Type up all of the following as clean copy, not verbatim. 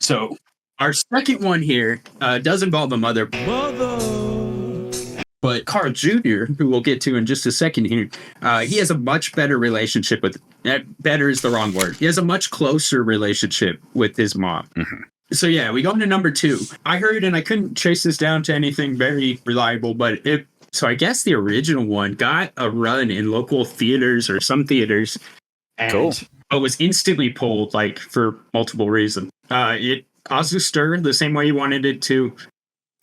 So our second one here does involve a mother. But Karl Jr., who we'll get to in just a second here, he has a much better relationship with... better is the wrong word. He has a much closer relationship with his mom. Mm-hmm. So yeah, we go into number 2. I heard, and I couldn't trace this down to anything very reliable, but so I guess the original one got a run in local theaters or some theaters, and it was instantly pulled, like, for multiple reasons. It caused a stir the same way you wanted it to.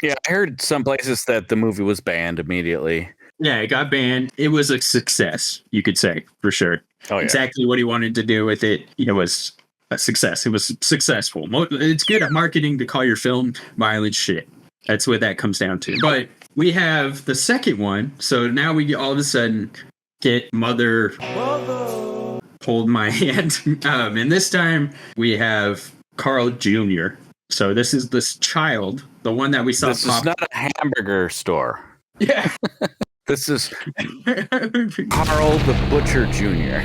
Yeah, I heard some places that the movie was banned immediately. Yeah, it got banned. It was a success, you could say, for sure. Oh, yeah. Exactly what he wanted to do with it, it was a success. It was successful. It's good at marketing to call your film violent shit. That's what that comes down to. But we have the second one. So now we all of a sudden get Mother Hold My Hand. And this time we have Karl Jr. So this is this child, the one that we saw. This is not a hamburger store. Yeah. This is Karl the Butcher Jr.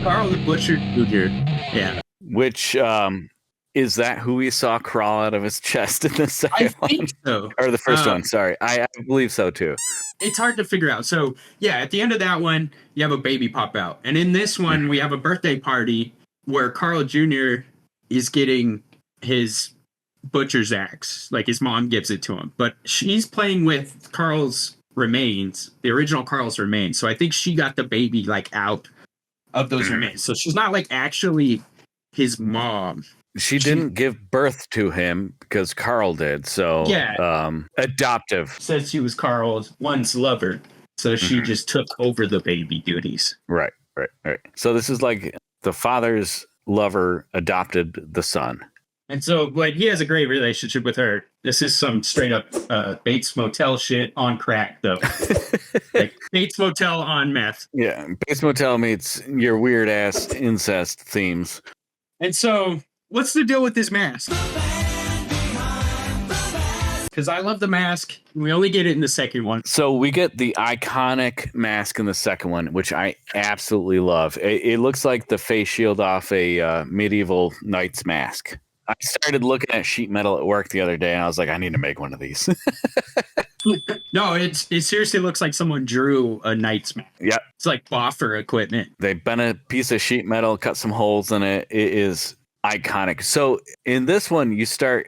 Karl the Butcher Jr. Yeah. Which, is that who we saw crawl out of his chest in the second one? I think so. Or the first one, sorry. I believe so, too. It's hard to figure out. So, yeah, at the end of that one, you have a baby pop out. And in this one, we have a birthday party where Karl Jr. is getting his butcher's axe. Like, his mom gives it to him. But she's playing with Karl's remains, the original Karl's remains. So I think she got the baby, like, out of those remains. So she's not, like, actually his mom. She didn't give birth to him because Karl did. So, yeah. Adoptive. Says she was Karl's once lover. So she just took over the baby duties. Right. So this is like the father's lover adopted the son. And so, but he has a great relationship with her. This is some straight up Bates Motel shit on crack, though. Like Bates Motel on meth. Yeah, Bates Motel meets your weird ass incest themes. And so, what's the deal with this mask? Because I love the mask. We only get it in the second one. So we get the iconic mask in the second one, which I absolutely love. It looks like the face shield off a medieval knight's mask. I started looking at sheet metal at work the other day, and I was like, I need to make one of these. No, it seriously looks like someone drew a knight's mask. Yeah. It's like boffer equipment. They bent a piece of sheet metal, cut some holes in it. It is iconic. So in this one,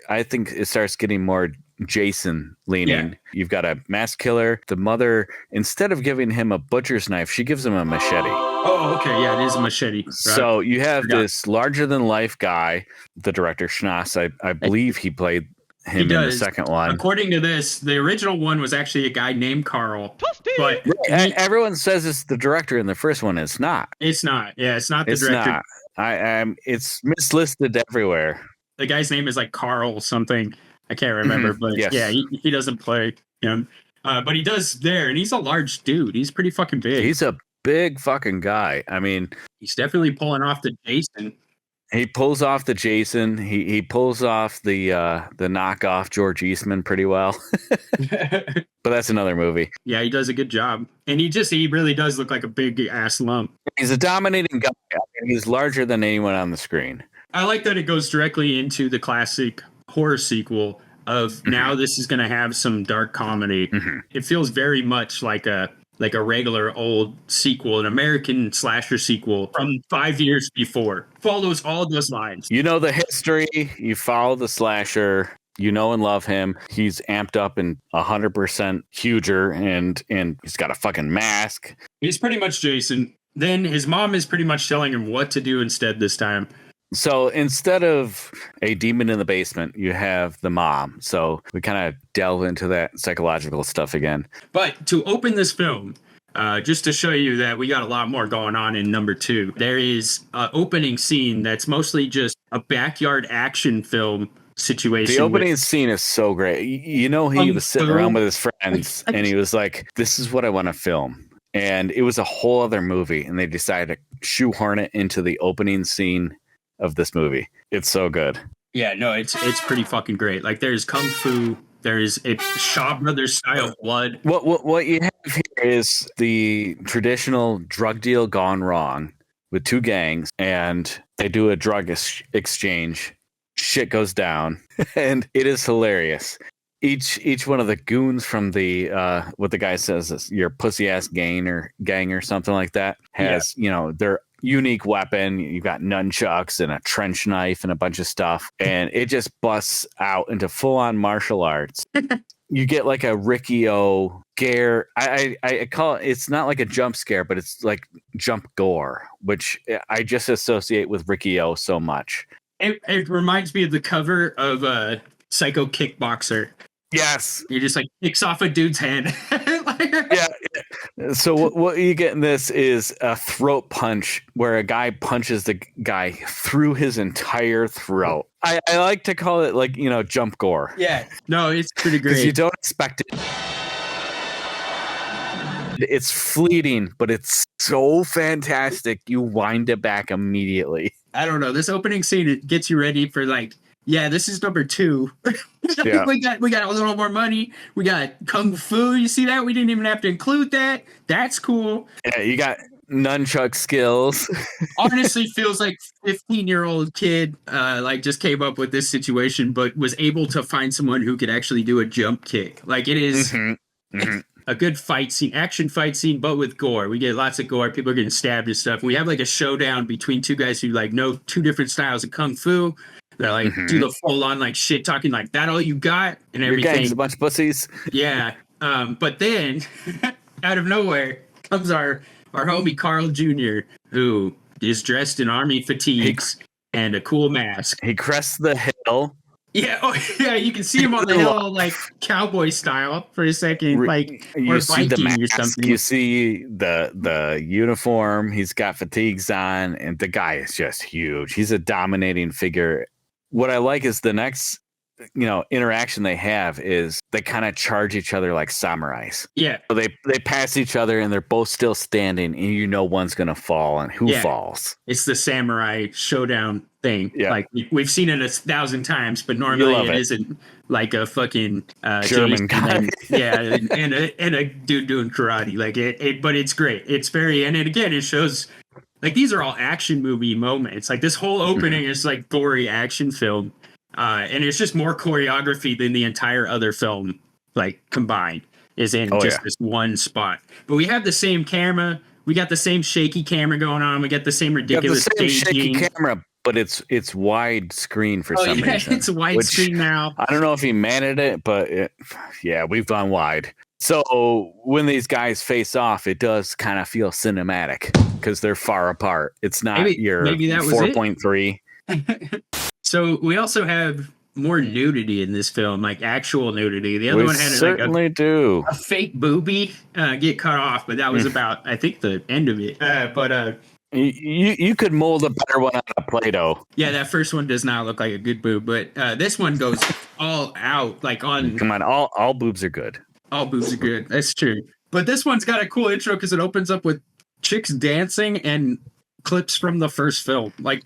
I think it starts getting more Jason leaning. Yeah. You've got a mass killer. The mother, instead of giving him a butcher's knife, she gives him a machete. Oh, okay. Yeah, it is a machete. Right. So you have this larger than life guy, the director Schnaas. I believe he played him in the second one. According to this, the original one was actually a guy named Karl. But everyone says it's the director in the first one. It's not. It's not. Yeah, it's not the director. Not. It's mislisted everywhere. The guy's name is like Karl something. I can't remember, but yes. Yeah, he doesn't play him. But he does there, and he's a large dude. He's pretty fucking big. He's a big fucking guy. I mean, he's definitely pulling off the Jason. He pulls off the Jason. He pulls off the knockoff George Eastman pretty well. But that's another movie. Yeah, he does a good job. And he really does look like a big ass lump. He's a dominating guy. I mean, he's larger than anyone on the screen. I like that it goes directly into the classic horror sequel of now this is going to have some dark comedy. Mm-hmm. It feels very much like a regular old sequel, an American slasher sequel from 5 years before. Follows all those lines. You know the history. You follow the slasher. You know and love him. He's amped up and 100% huger, and he's got a fucking mask. He's pretty much Jason. Then his mom is pretty much telling him what to do instead this time. So instead of a demon in the basement, you have the mom. So we kind of delve into that psychological stuff again. But to open this film, just to show you that we got a lot more going on in number 2, there is an opening scene that's mostly just a backyard action film situation. The opening scene is so great. You know, he was sitting around with his friends and he was like, this is what I want to film. And it was a whole other movie. And they decided to shoehorn it into the opening scene of this movie. It's so good. Yeah, no, it's pretty fucking great. Like there's kung fu, there's a Shaw Brothers style blood. What you have here is the traditional drug deal gone wrong with 2 gangs, and they do a drug exchange shit goes down, and it is hilarious. Each one of the goons from the what the guy says is your pussy ass gang or something like that has their unique weapon. You've got nunchucks and a trench knife and a bunch of stuff, and it just busts out into full on martial arts. You get like a Ricky O scare. I call it. It's not like a jump scare, but it's like jump gore, which I just associate with Ricky O so much. It reminds me of the cover of Psycho Kickboxer. Yes. He just like kicks off a dude's head. Yeah. So what you get in this is a throat punch where a guy punches the guy through his entire throat. I like to call it like, jump gore. Yeah. No, it's pretty great. Because you don't expect it. It's fleeting, but it's so fantastic. You wind it back immediately. I don't know. This opening scene, it gets you ready for like, yeah, this is number 2. Yeah. we got a little more money. We got kung fu. You see that? We didn't even have to include that. That's cool. Yeah, you got nunchuck skills. Honestly, feels like 15-year-old kid like just came up with this situation, but was able to find someone who could actually do a jump kick. Like it is a good fight scene, action fight scene, but with gore. We get lots of gore. People are getting stabbed and stuff. We have like a showdown between two guys who like know 2 different styles of kung fu. They like do the full on like shit talking like that all you got and everything. Your gang's a bunch of pussies. Yeah. But then out of nowhere comes our homie Karl Jr., who is dressed in army fatigues and a cool mask. He crests the hill. Yeah, yeah, you can see him on the hill like cowboy style for a second, like you see the mask, or something. you see the uniform. He's got fatigues on, and the guy is just huge. He's a dominating figure. What I like is the next, interaction they have is they kind of charge each other like samurais. Yeah. So they pass each other and they're both still standing, and one's gonna fall, and who falls? It's the samurai showdown thing. Yeah. Like we've seen it 1,000 times, but normally it isn't like a fucking German guy. and a dude doing karate. Like but it's great. It's very, and again, it shows. Like, these are all action movie moments. Like, this whole opening is, like, gory action film. And it's just more choreography than the entire other film, like, combined, is in this one spot. But we have the same camera. We got the same shaky camera going on. We got the same ridiculous shaky camera, but it's wide screen for some reason. It's widescreen now. I don't know if he managed it, but we've gone wide. So when these guys face off, it does kind of feel cinematic because they're far apart. It's not maybe that 4.3. So we also have more nudity in this film, like actual nudity. The other one had a fake boobie get cut off, but that was about, I think, the end of it. You could mold a better one out of Play-Doh. Yeah, that first one does not look like a good boob, but this one goes all out, like on. Come on, all boobs are good. All boobs are good. That's true. But this one's got a cool intro because it opens up with chicks dancing and clips from the first film. Like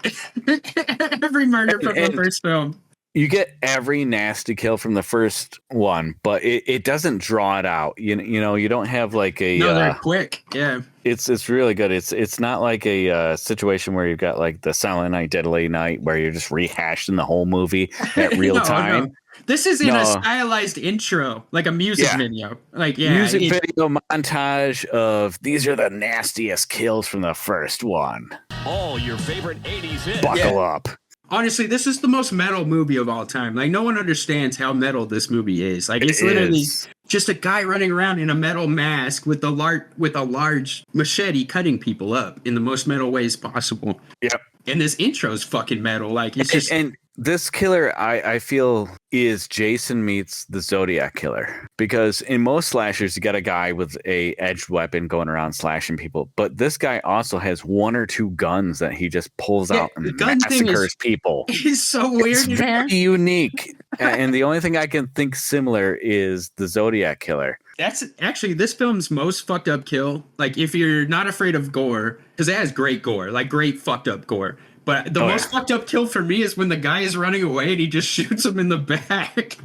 every murder from the first film. You get every nasty kill from the first one, but it doesn't draw it out. You don't have like a. No, they're quick. Yeah. It's really good. It's not like a situation where you've got like the Silent Night, Deadly Night, where you're just rehashing the whole movie at real time. No. This is in a stylized intro, like a music video. Like, music video montage of these are the nastiest kills from the first one. All your favorite 80s hits. Buckle up. Honestly, this is the most metal movie of all time. Like, no one understands how metal this movie is. Like, it's literally just a guy running around in a metal mask with a large machete cutting people up in the most metal ways possible. Yep. And this intro is fucking metal. Like, it's just... And this killer, I feel, is Jason meets the Zodiac killer. Because in most slashers, you got a guy with a edged weapon going around slashing people. But this guy also has 1 or 2 guns that he just pulls out and massacres people. It's so weird. It's very unique. And the only thing I can think similar is the Zodiac killer. That's actually this film's most fucked up kill. Like, if you're not afraid of gore, because it has great gore, like great fucked up gore. But the most fucked up kill for me is when the guy is running away and he just shoots him in the back.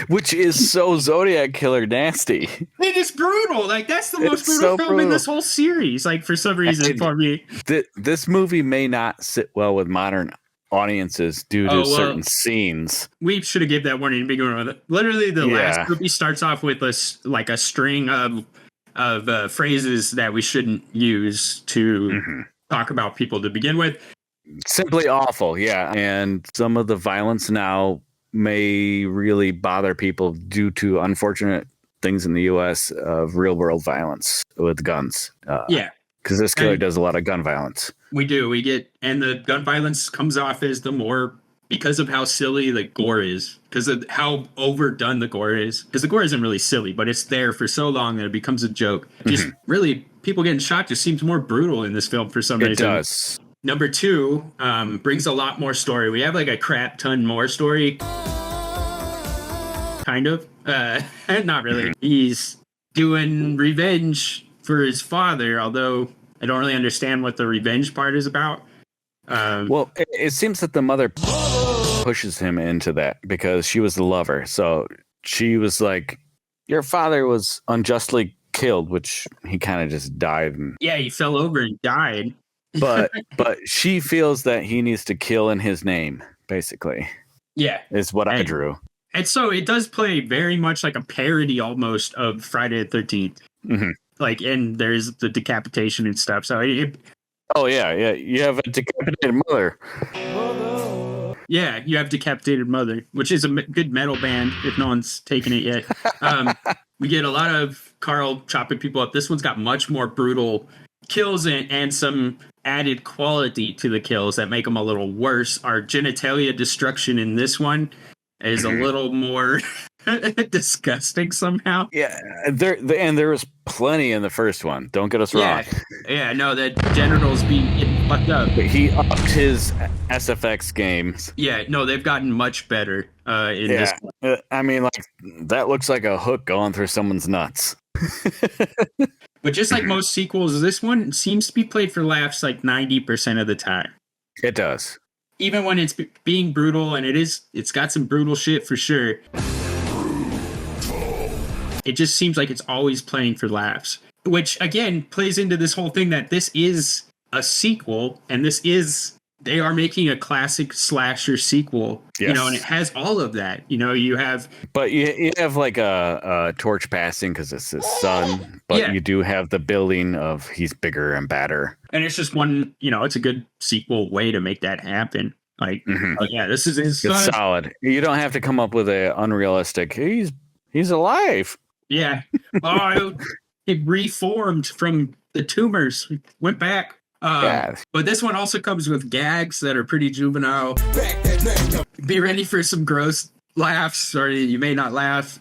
Which is so Zodiac killer nasty. It is brutal. Like, that's the most brutal film in this whole series. Like, for some reason, for me. This movie may not sit well with modern audiences due to certain scenes. We should have gave that warning to begin with. Literally, the last movie starts off with a string of phrases that we shouldn't use to talk about people to begin with. Simply awful, yeah. And some of the violence now may really bother people due to unfortunate things in the U.S. of real world violence with guns. Because this killer does a lot of gun violence. We do. And the gun violence comes off as because of how silly the gore is, because of how overdone the gore is. Because the gore isn't really silly, but it's there for so long that it becomes a joke. Just really, people getting shot just seems more brutal in this film for some reason. It does. Number 2 brings a lot more story. We have like a crap ton more story. Kind of. Not really. He's doing revenge for his father, although I don't really understand what the revenge part is about. Well, it seems that the mother pushes him into that because she was the lover. So she was like, your father was unjustly killed, which he kind of just died. Yeah, he fell over and died. but she feels that he needs to kill in his name, basically. Yeah. Is what I drew. And so it does play very much like a parody almost of Friday the 13th. Like, and there's the decapitation and stuff. So oh, yeah. You have a decapitated mother. Yeah, you have Decapitated Mother, which is a good metal band if no one's taken it yet. We get a lot of Karl chopping people up. This one's got much more brutal kills and some added quality to the kills that make them a little worse. Our genitalia destruction in this one is a little more disgusting somehow. Yeah, there was plenty in the first one. Don't get us wrong. Yeah, no, that genitals being fucked up. But he upped his SFX games. Yeah, no, they've gotten much better in this one. I mean, like, that looks like a hook going through someone's nuts. But just like most sequels, this one seems to be played for laughs like 90% of the time. It does. Even when it's being brutal, and it's got some brutal shit for sure. It just seems like it's always playing for laughs, which again plays into this whole thing that this is a sequel, and they are making a classic slasher sequel, yes. And it has all of that. You have... But you have like a torch passing because it's his son, but you do have the building of he's bigger and badder. And it's just one, it's a good sequel way to make that happen. Like, this is his son. It's solid. You don't have to come up with a unrealistic, he's alive. Yeah. It reformed from the tumors, went back. But this one also comes with gags that are pretty juvenile. Be ready for some gross laughs, or you may not laugh.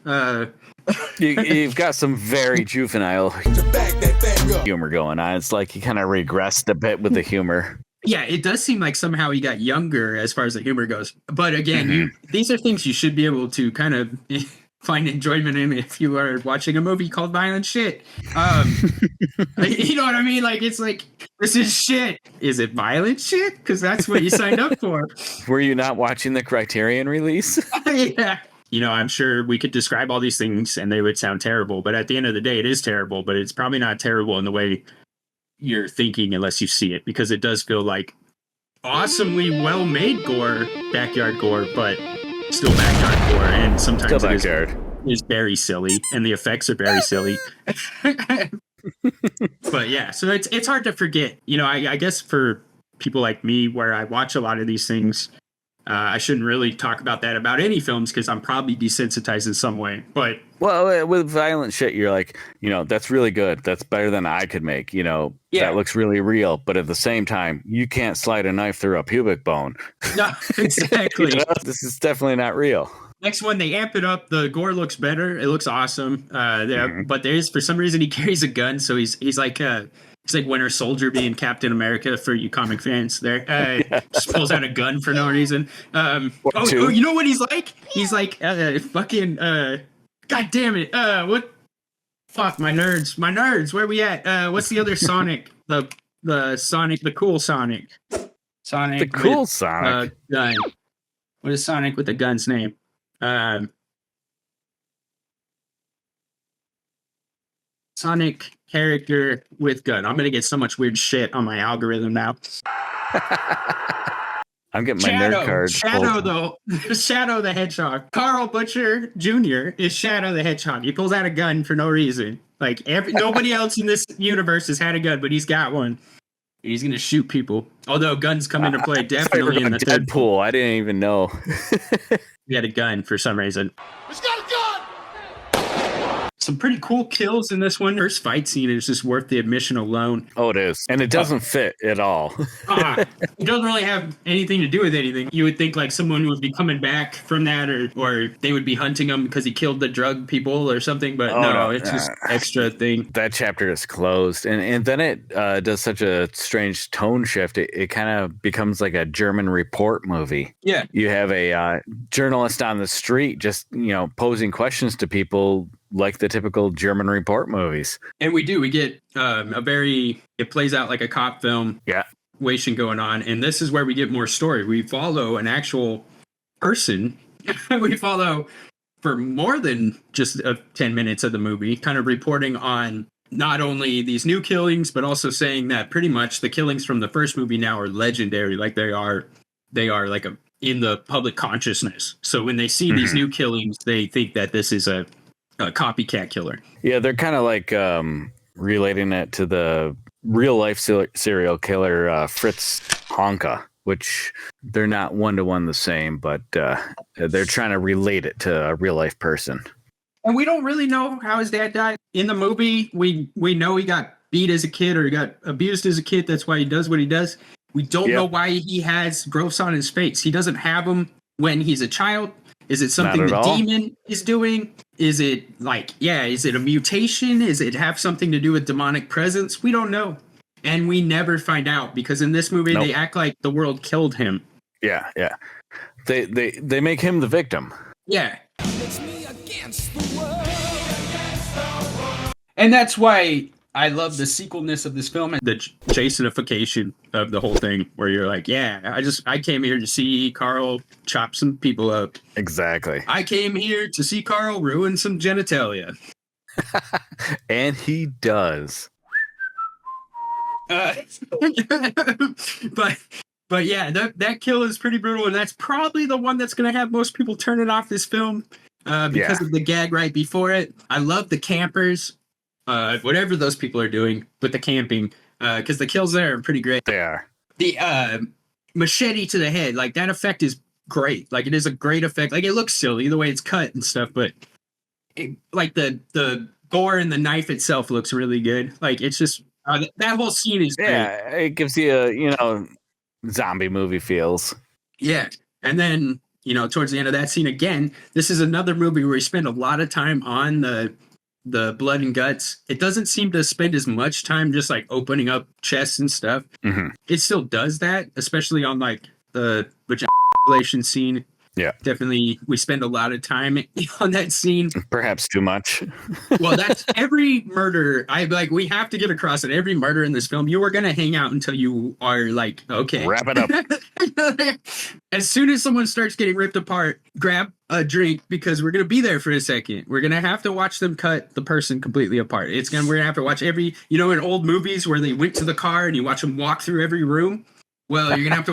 You've got some very juvenile humor going on. It's like he kind of regressed a bit with the humor. Yeah, it does seem like somehow he got younger as far as the humor goes. But again, these are things you should be able to kind of find enjoyment in if you are watching a movie called Violent Shit. You know what I mean? Like, it's like, this is shit. Is it violent shit? Because that's what you signed up for. Were you not watching the Criterion release? Yeah. I'm sure we could describe all these things and they would sound terrible. But at the end of the day, it is terrible. But it's probably not terrible in the way you're thinking unless you see it. Because it does feel like awesomely well-made gore, backyard gore, but still backyard gore, and sometimes it is very silly, and the effects are very silly. But yeah, so it's hard to forget. I guess for people like me, where I watch a lot of these things, I shouldn't really talk about that about any films because I'm probably desensitized in some way. But with violent shit, you're like, that's really good. That's better than I could make. That looks really real. But at the same time, you can't slide a knife through a pubic bone. No, exactly. This is definitely not real. Next one, they amp it up. The gore looks better. It looks awesome. But there's, for some reason, he carries a gun. So he's like Winter Soldier being Captain America for you comic fans there. Just pulls out a gun for no reason. You know what he's like? He's like fucking God damn it. What? Fuck, my nerds. Where we at? What's the other Sonic? The Sonic, the cool Sonic. Sonic. The cool Sonic. Gun. What is Sonic with the gun's name? Sonic character with gun. I'm gonna get so much weird shit on my algorithm now. I'm getting my nerd card. Shadow the Hedgehog. Karl Butcher Jr. is Shadow the Hedgehog. He pulls out a gun for no reason. Like nobody else in this universe has had a gun, but he's got one. He's gonna shoot people. Although guns come into play definitely in the Deadpool. I didn't even know. He had a gun for some reason. He's got a gun! Some pretty cool kills in this one. First fight scene is just worth the admission alone. Oh, it is. And it doesn't fit at all. It doesn't really have anything to do with anything. You would think like someone would be coming back from that or they would be hunting him because he killed the drug people or something. But no, it's just extra thing. That chapter is closed. And then it does such a strange tone shift. It kind of becomes like a German report movie. Yeah. You have a journalist on the street just, posing questions to people like the typical German report movies. And we get it plays out like a cop film. Yeah. Situation going on. And this is where we get more story. We follow an actual person. We follow for more than just 10 minutes of the movie, kind of reporting on not only these new killings, but also saying that pretty much the killings from the first movie now are legendary. Like they are like in the public consciousness. So when they see these new killings, they think that this is a copycat killer. Yeah, they're kind of like relating it to the real life serial killer Fritz Honka, which they're not one-to-one the same, but they're trying to relate it to a real life person. And we don't really know how his dad died. In the movie, we know he got beat as a kid or he got abused as a kid. That's why he does what he does. We don't know why he has growths on his face. He doesn't have them when he's a child. Is it something the demon is doing? Is it is it a mutation? Is it have something to do with demonic presence? We don't know. And we never find out because in this movie, they act like the world killed him. Yeah. They make him the victim. Yeah. It's me against the world. And that's why I love the sequelness of this film and the Jasonification of the whole thing, where you're like, I came here to see Karl chop some people up. Exactly. I came here to see Karl ruin some genitalia. And he does. But yeah, that kill is pretty brutal, and that's probably the one that's going to have most people turning off this film because of the gag right before it. I love the campers. Whatever those people are doing with the camping, because the kills there are pretty great. They are. The machete to the head, like that effect is great. Like it is a great effect. Like it looks silly the way it's cut and stuff, but like the gore and the knife itself looks really good. Like it's just that whole scene is great. Yeah, it gives you zombie movie feels. Yeah, and then towards the end of that scene again, this is another movie where we spend a lot of time on the blood and guts. It doesn't seem to spend as much time just like opening up chests and stuff. Mm-hmm. It still does that, especially on like the vagina scene. Yeah, definitely. We spend a lot of time on that scene. Perhaps too much. Well, that's every murder. We have to get across it. Every murder in this film, you are going to hang out until you are like, okay. Wrap it up. As soon as someone starts getting ripped apart, grab a drink because we're going to be there for a second. We're going to have to watch them cut the person completely apart. We're going to have to watch every, in old movies where they went to the car and you watch them walk through every room. Well, you're gonna have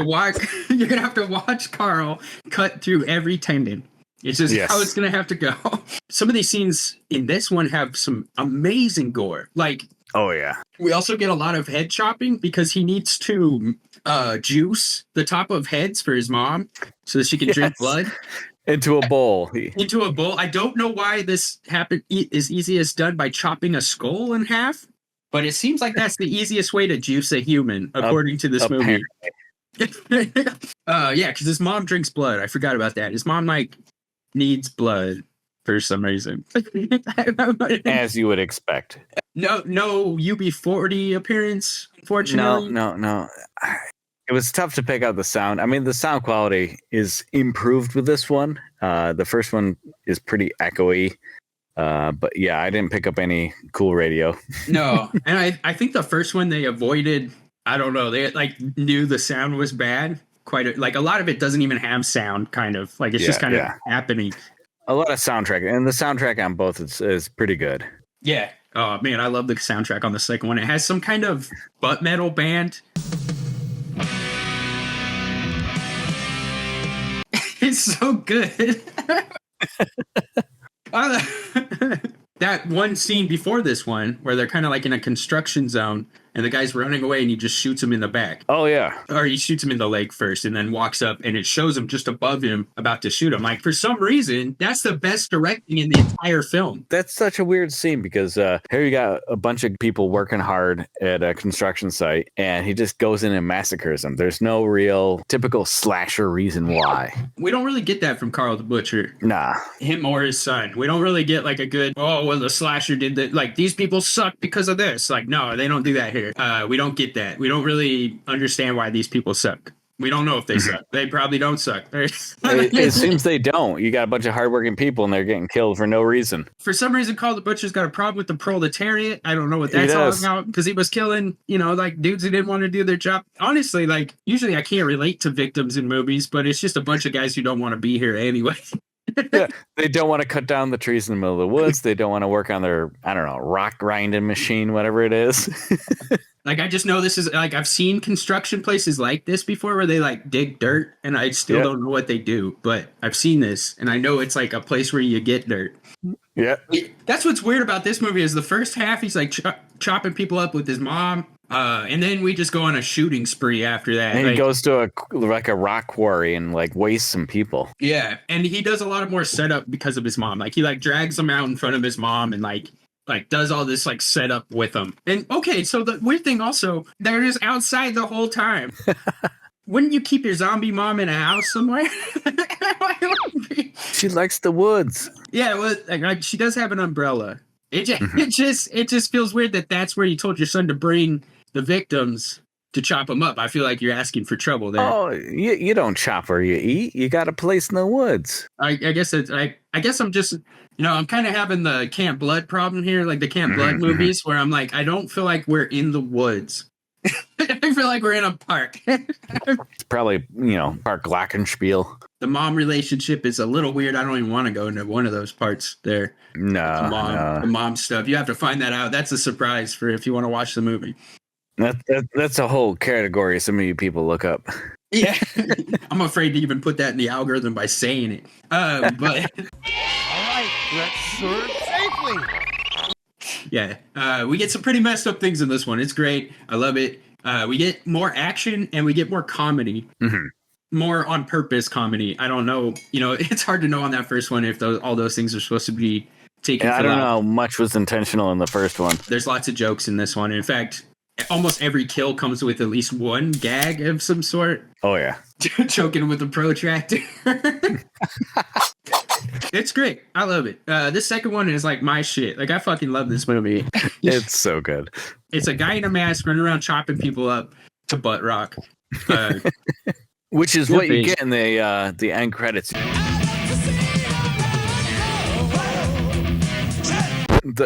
to watch Karl cut through every tendon. It's just how it's gonna have to go. Some of these scenes in this one have some amazing gore. Like, oh yeah. We also get a lot of head chopping because he needs to juice the top of heads for his mom so that she can drink blood. Into a bowl. Into a bowl. I don't know why this happened is easiest done by chopping a skull in half. But it seems like that's the easiest way to juice a human, according to this movie. Yeah, because his mom drinks blood. I forgot about that. His mom needs blood for some reason. As you would expect. No UB40 appearance, unfortunately. No. It was tough to pick out the sound. I mean, the sound quality is improved with this one. The first one is pretty echoey. But yeah, I didn't pick up any cool radio. No, and I think the first one they avoided. I don't know. They knew the sound was bad. A lot of it doesn't even have sound. Kind of like it's just kind of happening. A lot of soundtrack, and the soundtrack on both is pretty good. Yeah. Oh man, I love the soundtrack on the second one. It has some kind of butt metal band. It's so good. That one scene before this one where they're kind of like in a construction zone and the guy's running away and he just shoots him in the back. Oh, yeah. Or he shoots him in the leg first and then walks up and it shows him just above him about to shoot him. Like, for some reason, that's the best directing in the entire film. That's such a weird scene because here you got a bunch of people working hard at a construction site and he just goes in and massacres them. There's no real typical slasher reason why. We don't really get that from Karl the Butcher. Nah. Him or his son. We don't really get like a good, oh, well, the slasher did that. Like, these people suck because of this. Like, no, they don't do that here. We don't get that. We don't really understand why these people suck. We don't know if they suck. They probably don't suck. It seems they don't. You got a bunch of hardworking people and they're getting killed for no reason. For some reason, Karl the Butcher's got a problem with the proletariat. I don't know what that's all about, because he was killing, like dudes who didn't want to do their job. Honestly, like, usually I can't relate to victims in movies, but it's just a bunch of guys who don't want to be here anyway. Yeah, they don't want to cut down the trees in the middle of the woods. They don't want to work on their, I don't know, rock grinding machine, whatever it is. Like, I just know this is, like, I've seen construction places like this before where they, like, dig dirt, and I still don't know what they do, but I've seen this, and I know it's, like, a place where you get dirt. Yeah. That's what's weird about this movie is the first half, he's, like, chopping people up with his mom, and then we just go on a shooting spree after that. And he goes to a rock quarry and, like, wastes some people. Yeah, and he does a lot of more setup because of his mom. Like, he, like, drags them out in front of his mom and, like does all this like setup with them. And okay, so the weird thing also, they're just outside the whole time. Wouldn't you keep your zombie mom in a house somewhere? She likes the woods. Yeah, well, like, she does have an umbrella. It just feels weird that that's where you told your son to bring the victims to chop them up. I feel like you're asking for trouble there. Oh, you don't chop where you eat. You got a place in the woods. I guess I'm just, I'm kind of having the Camp Blood problem here, like the Camp Blood movies, where I'm like, I don't feel like we're in the woods. I feel like we're in a park. It's probably, Park Glockenspiel. The mom relationship is a little weird. I don't even want to go into one of those parts there. No. The mom stuff. You have to find that out. That's a surprise for if you want to watch the movie. That's a whole category some of you people look up. Yeah. I'm afraid to even put that in the algorithm by saying it. But all right, let's serve safely. Yeah, we get some pretty messed up things in this one. It's great. I love it. We get more action and we get more comedy. Mm-hmm. More on purpose comedy. I don't know. It's hard to know on that first one if all those things are supposed to be taken. I don't know how much was intentional in the first one. There's lots of jokes in this one. In fact, almost every kill comes with at least one gag of some sort. Oh, yeah. Choking with a protractor. It's great. I love it. This second one is like my shit. Like, I fucking love this movie. It's so good. It's a guy in a mask running around chopping people up to butt rock. Which is what you get in the end credits.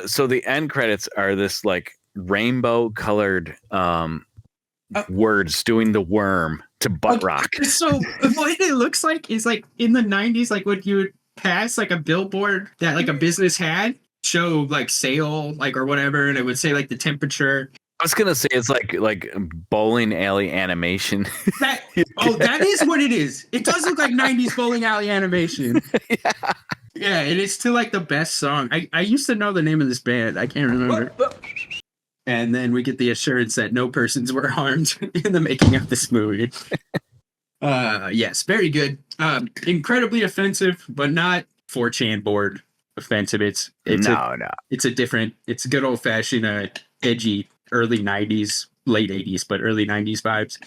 So the end credits are this like rainbow colored words doing the worm to butt rock. So what it looks like is like in the 90s, like when you would pass like a billboard that like a business had, show like sale, like or whatever, and it would say like the temperature. I was gonna say it's like bowling alley animation. That is what it is. It does look like 90s bowling alley animation. Yeah, and it's still like the best song. I used to know the name of this band. I can't remember. And then we get the assurance that no persons were harmed in the making of this movie. Yes, very good. Incredibly offensive, but not 4chan board offensive. It's a good old fashioned edgy early 90s, late 80s, but early 90s vibes.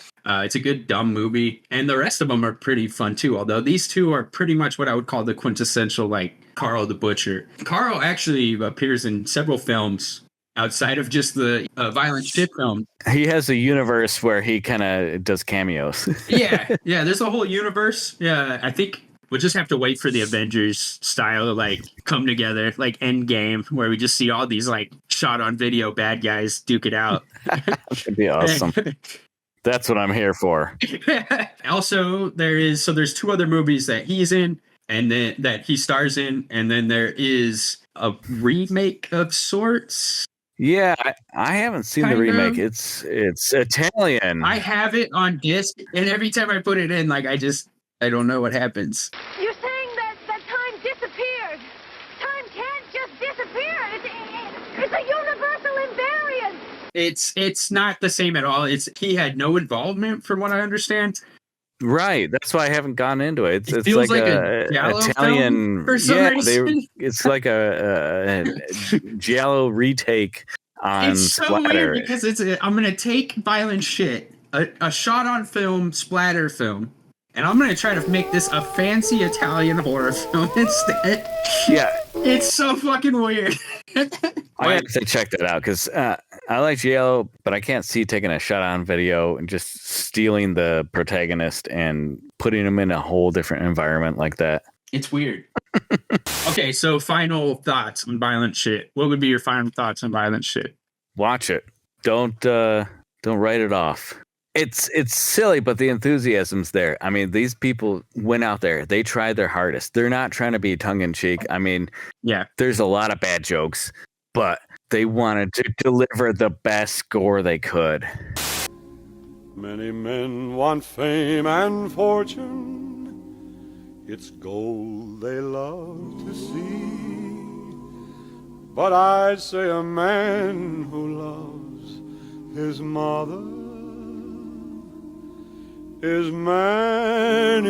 It's a good dumb movie, and the rest of them are pretty fun too, although these two are pretty much what I would call the quintessential like Karl the Butcher. Karl actually appears in several films outside of just the violent shit film. He has a universe where he kind of does cameos. yeah, there's a whole universe. Yeah, I think we'll just have to wait for the Avengers style to like come together, like Endgame, where we just see all these like shot on video bad guys duke it out. That'd be awesome. That's what I'm here for. Also, there's two other movies that he's in and then that he stars in, and then there is a remake of sorts. Yeah, I haven't seen the remake. It's Italian. I have it on disc, and every time I put it in, like I I don't know what happens. You're saying that time disappeared. Time can't just disappear. It's a universal invariant. It's not the same at all. He had no involvement, from what I understand. Right. That's why I haven't gone into it. It feels like a Giallo Italian film for some reason. It's like a Giallo retake on It's so splatter. weird because I'm gonna take violent shit, a shot on film splatter film, and I'm gonna try to make this a fancy Italian horror film instead. Yeah. It's so fucking weird. I have to check that out because I like Giallo, but I can't see taking a shot on video and just stealing the protagonist and putting him in a whole different environment like that. It's weird. Okay, so final thoughts on violent shit. What would be your final thoughts on violent shit? Watch it. Don't write it off. It's silly, but the enthusiasm's there. I mean, these people went out there. They tried their hardest. They're not trying to be tongue-in-cheek. I mean, yeah, there's a lot of bad jokes, but they wanted to deliver the best score they could. Many men want fame and fortune. It's gold they love to see. But I'd say a man who loves his mother is man